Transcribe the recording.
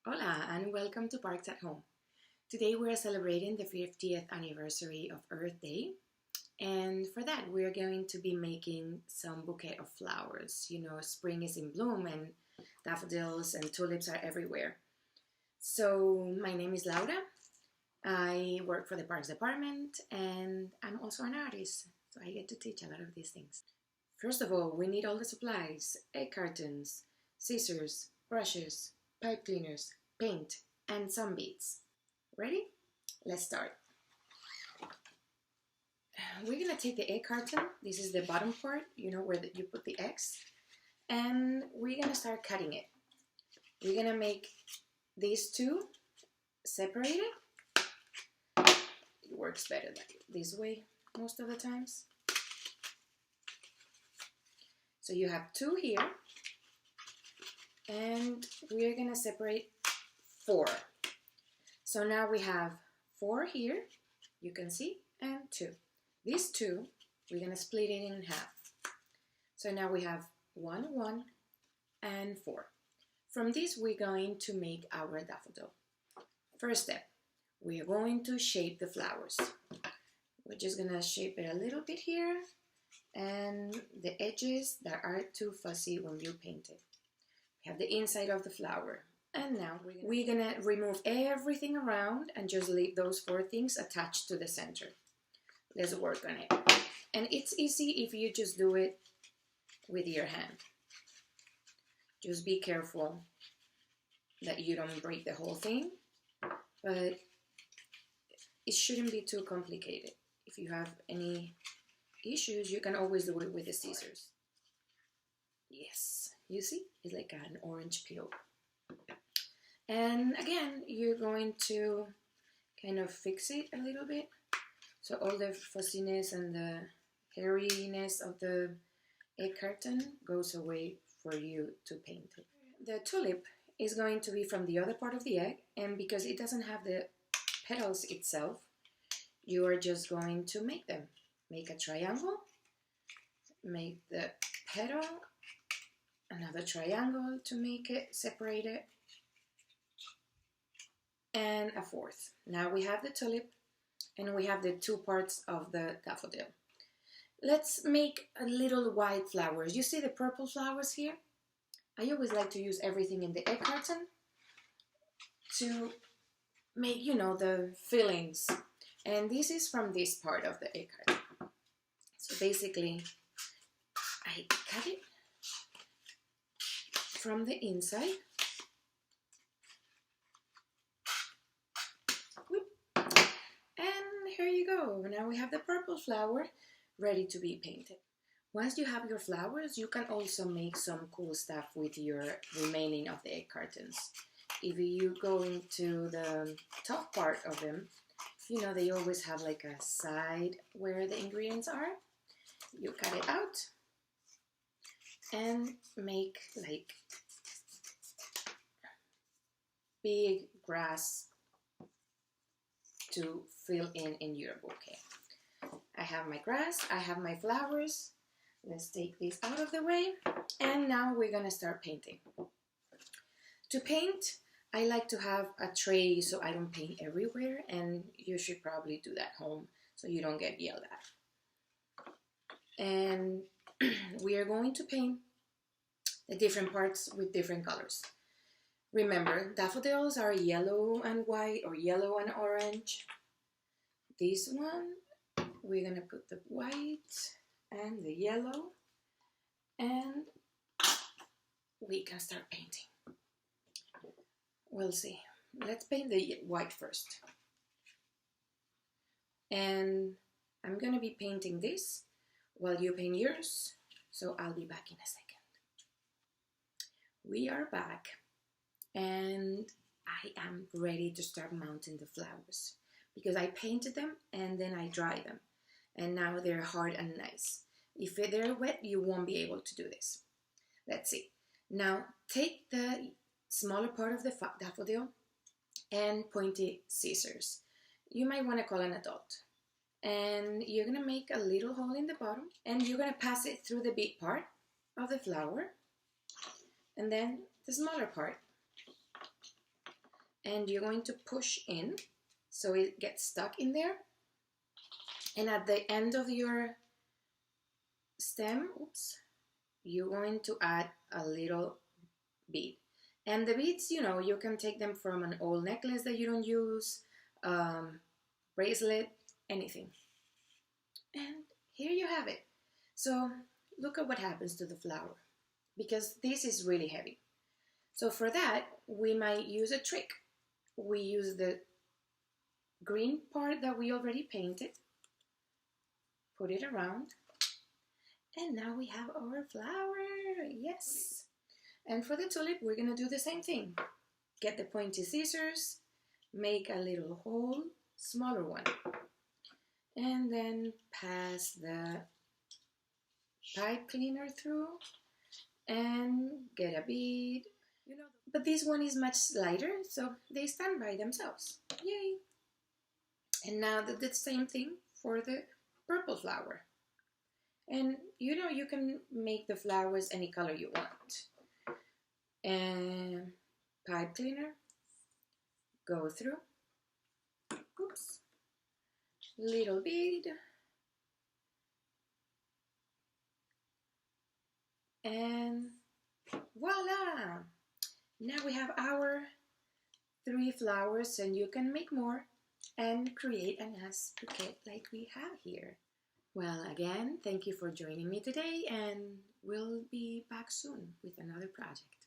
Hola and welcome to Parks at Home. Today we are celebrating the 50th anniversary of Earth Day, and for that we are going to be making some bouquet of flowers. You know, spring is in bloom and daffodils and tulips are everywhere. So my name is Laura. I work for the Parks Department and I'm also an artist, so I get to teach a lot of these things. First of all, we need all the supplies: egg cartons, scissors, brushes, pipe cleaners, paint, and some beads. Ready? Let's start. We're gonna take the egg carton. This is the bottom part, you know, where you put the eggs. And we're gonna start cutting it. We're gonna make these two separated. It works better this way most of the times. So you have two here. And we're gonna separate 4. So now we have 4 here, you can see, and 2. These 2, we're gonna split it in half. So now we have 1, 1, and 4. From this, we're going to make our daffodil. First step, we are going to shape the flowers. We're just gonna shape it a little bit here, and the edges that are too fuzzy when you paint it. We have the inside of the flower. And now we're gonna remove everything around and just leave those 4 things attached to the center. Let's work on it. And it's easy if you just do it with your hand. Just be careful that you don't break the whole thing, but it shouldn't be too complicated. If you have any issues, you can always do it with the scissors. Yes, you see, it's like an orange peel. And again, you're going to kind of fix it a little bit, so all the fuzziness and the hairiness of the egg carton goes away for you to paint it. The tulip is going to be from the other part of the egg, and because it doesn't have the petals itself, you are just going to make them. Make a triangle, make the petal, another triangle to make it separated, and a 4th. Now we have the tulip and we have the 2 parts of the daffodil. Let's make a little white flowers. You see the purple flowers here? I always like to use everything in the egg carton to make, you know, the fillings. And this is from this part of the egg carton. So basically, I cut it from the inside. And here you go. Now we have the purple flower ready to be painted. Once you have your flowers, you can also make some cool stuff with your remaining of the egg cartons. If you go into the top part of them, you know, they always have like a side where the ingredients are. You cut it out and make like big grass to fill in your bouquet. I have my grass, I have my flowers. Let's take this out of the way, and now we're gonna start painting. To paint, I like to have a tray so I don't paint everywhere, and you should probably do that home so you don't get yelled at. And we are going to paint the different parts with different colors. Remember, daffodils are yellow and white or yellow and orange. This one, we're gonna put the white and the yellow, and we can start painting. We'll see. Let's paint the white first. And I'm gonna be painting this while you paint yours, so I'll be back in a second. We are back. And I am ready to start mounting the flowers because I painted them and then I dried them, and now they're hard and nice. If they're wet, you won't be able to do this. Let's see. Now take the smaller part of the daffodil and pointy scissors. You might want to call an adult. And you're going to make a little hole in the bottom, and you're going to pass it through the big part of the flower, and then the smaller part. and you're going to push in so it gets stuck in there. And at the end of your stem, you're going to add a little bead. And the beads, you know, you can take them from an old necklace that you don't use, bracelet, anything. And here you have it. So look at what happens to the flower, because this is really heavy. So for that, we might use a trick. We use the green part that we already painted, put it around, and now we have our flower. Yes. And for the tulip, we're gonna do the same thing. Get the pointy scissors, make a little hole, smaller one, and then pass the pipe cleaner through and get a bead. You know, but this one is much lighter, so they stand by themselves. Yay! And now the same thing for the purple flower. And you know, you can make the flowers any color you want. And pipe cleaner, go through, oops, little bead, and voila! Now we have our 3 flowers, and you can make more and create a nice bouquet like we have here. Well, again, thank you for joining me today, and we'll be back soon with another project.